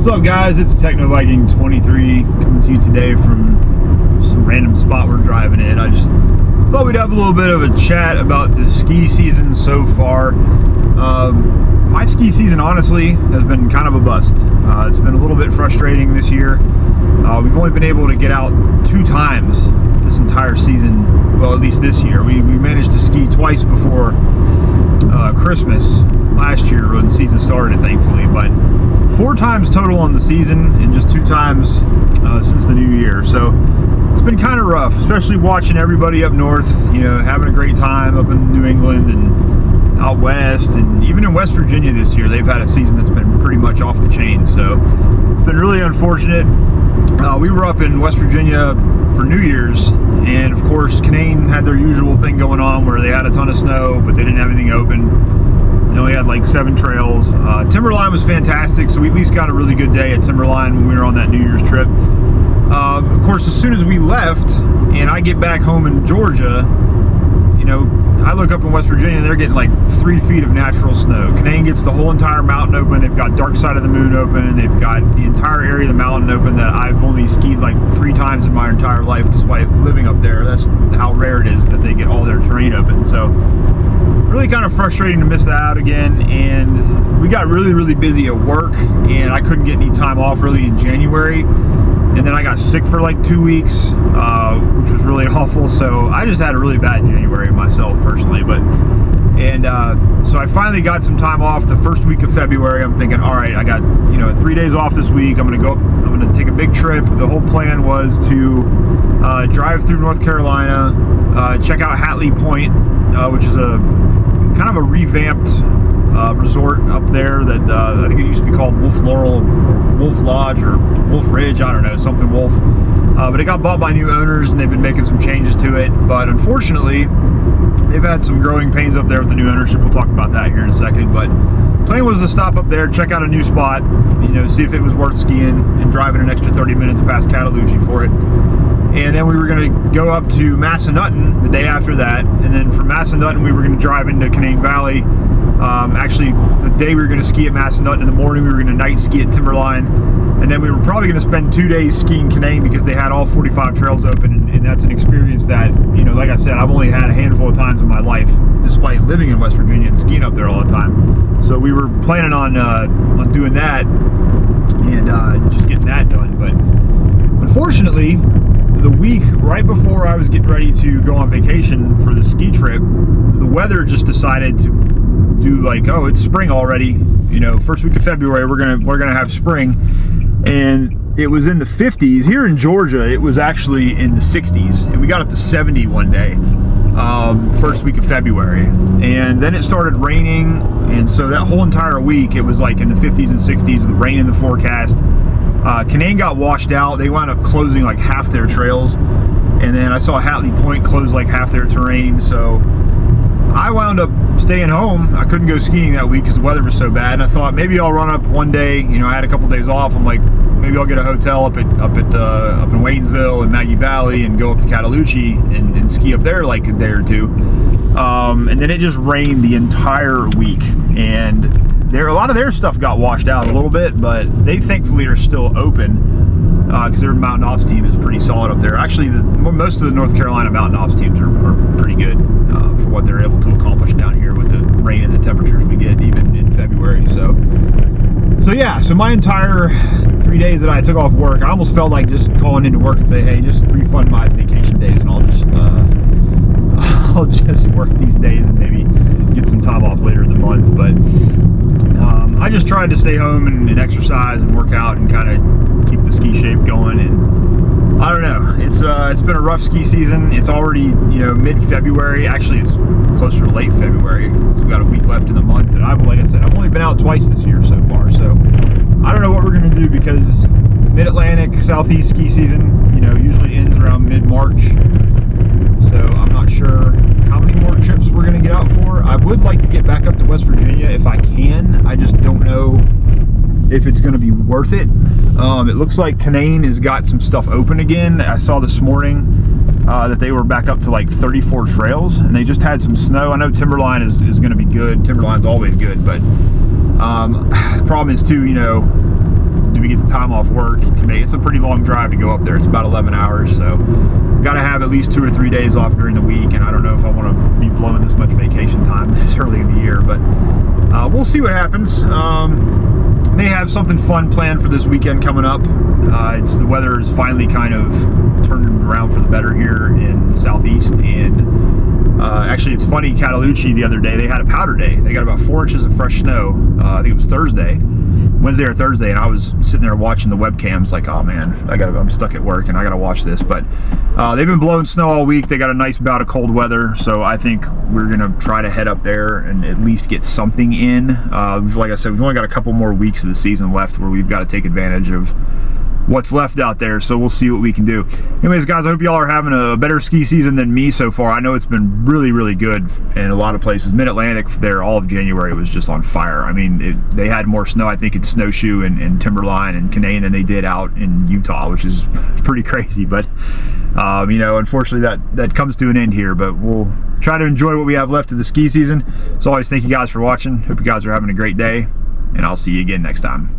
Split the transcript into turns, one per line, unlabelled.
What's up, guys? It's Techno Viking 23 coming to you today from some random spot we're driving in. I just thought we'd have a little bit of a chat about the ski season so far. My ski season honestly has been kind of a bust. It's been a little bit frustrating this year. We've only been able to get out 2 times this entire season. Well, at least this year. We managed to ski twice before Christmas last year when the season started, thankfully, but 4 times total on the season and just 2 times since the new year. So it's been kind of rough, especially watching everybody up north, you know, having a great time up in New England and out west, and even in West Virginia this year they've had a season that's been pretty much off the chain. So it's been really unfortunate. We were up in West Virginia for New Year's, and of course Canaan had their usual thing going on where they had a ton of snow but they didn't have anything open. They only had like 7 trails. Timberline was fantastic, so we at least got a really good day at Timberline when we were on that New Year's trip. Of course, as soon as we left and I get back home in Georgia, you know, I look up in West Virginia and they're getting like 3 feet of natural snow. Canaan gets the whole entire mountain open. They've got Dark Side of the Moon open. They've got the entire area of the mountain open that I've only skied like 3 times in my entire life despite living up there. That's how rare it is that they get all their terrain open. So really kind of frustrating to miss that out again. And we got really busy at work and I couldn't get any time off really in January. And then I got sick for like 2 weeks, which was really awful. So I just had a really bad January myself personally. So I finally got some time off the first week of February. I'm thinking, all right, I got 3 days off this week. I'm gonna take a big trip. The whole plan was to drive through North Carolina, check out Hatley Point, which is a kind of a revamped resort up there that I think it used to be called Wolf Laurel or Wolf Lodge or Wolf Ridge, I don't know, something Wolf. But it got bought by new owners and they've been making some changes to it. But unfortunately, they've had some growing pains up there with the new ownership. We'll talk about that here in a second. But the plan was to stop up there, check out a new spot, see if it was worth skiing and driving an extra 30 minutes past Cataloochee for it. And then we were going to go up to Massanutten the day after that. And then from Massanutten, we were going to drive into Canaan Valley. Actually, the day we were going to ski at Massanutten in the morning, we were going to night ski at Timberline. And then we were probably going to spend 2 days skiing Canaan because they had all 45 trails open. And that's an experience that, like I said, I've only had a handful of times in my life, despite living in West Virginia and skiing up there all the time. So we were planning on doing that and just getting that done. But unfortunately, the week right before I was getting ready to go on vacation for the ski trip, the weather just decided to do like, oh, it's spring already. First week of February, we're gonna have spring, and it was in the 50s. Here in Georgia, it was actually in the 60s, and we got up to 70 one day, first week of February, and then it started raining, and so that whole entire week it was like in the 50s and 60s with rain in the forecast. Canaan got washed out. They wound up closing like half their trails, and then I saw Hatley Point close like half their terrain, so I wound up staying home. I couldn't go skiing that week because the weather was so bad, and I thought maybe I'll run up one day. I had a couple days off. I'm like, maybe I'll get a hotel up in Waynesville and Maggie Valley and go up to Cataloochee and ski up there like a day or 2. And then it just rained the entire week, and a lot of their stuff got washed out a little bit, but they thankfully are still open because their mountain ops team is pretty solid up there. Actually, most of the North Carolina mountain ops teams are pretty good for what they're able to accomplish down here with the rain and the temperatures we get even in February. So yeah, so my entire 3 days that I took off work, I almost felt like just calling into work and say, hey, just refund my vacation days and I'll just work these days and maybe get some time off later in the month. But I just tried to stay home and exercise and work out and kind of keep the ski shape going. And I don't know, it's been a rough ski season. It's already mid-February. Actually, it's closer to late February. So we've got a week left in the month. And like I said, I've only been out twice this year so far. So I don't know what we're gonna do because Mid-Atlantic Southeast ski season, usually ends around mid-March. So I'm not sure how many more trips we're going to get out for. I would like to get back up to West Virginia if I can. I just don't know if it's going to be worth it. It looks like Canaan has got some stuff open again. I saw this morning that they were back up to like 34 trails, and they just had some snow. I know Timberline is going to be good. Timberline's always good, but the problem is too, do we get the time off work to make it's a pretty long drive to go up there. It's about 11 hours, so we've got to have at least 2 or 3 days off during the week, and I don't know if I want to be blowing this much vacation time this early in the year, but we'll see what happens. May have something fun planned for this weekend coming up. The weather is finally kind of turning around for the better here in the southeast, and actually it's funny, Catalucci the other day, they had a powder day. They got about 4 inches of fresh snow. I think it was Wednesday or Thursday, and I was sitting there watching the webcams like, oh man, I'm stuck at work and I gotta watch this. But they've been blowing snow all week. They got a nice bout of cold weather, so I think we're gonna try to head up there and at least get something in. Like I said, we've only got a couple more weeks of the season left where we've got to take advantage of what's left out there, so we'll see what we can do. Anyways, guys, I hope y'all are having a better ski season than me so far. I know it's been really, really good in a lot of places. Mid-Atlantic there, all of January was just on fire. I mean, they had more snow, I think, in Snowshoe and Timberline and Canaan than they did out in Utah, which is pretty crazy. But you know, unfortunately that comes to an end here, but we'll try to enjoy what we have left of the ski season. As always, thank you guys for watching. Hope you guys are having a great day, and I'll see you again next time.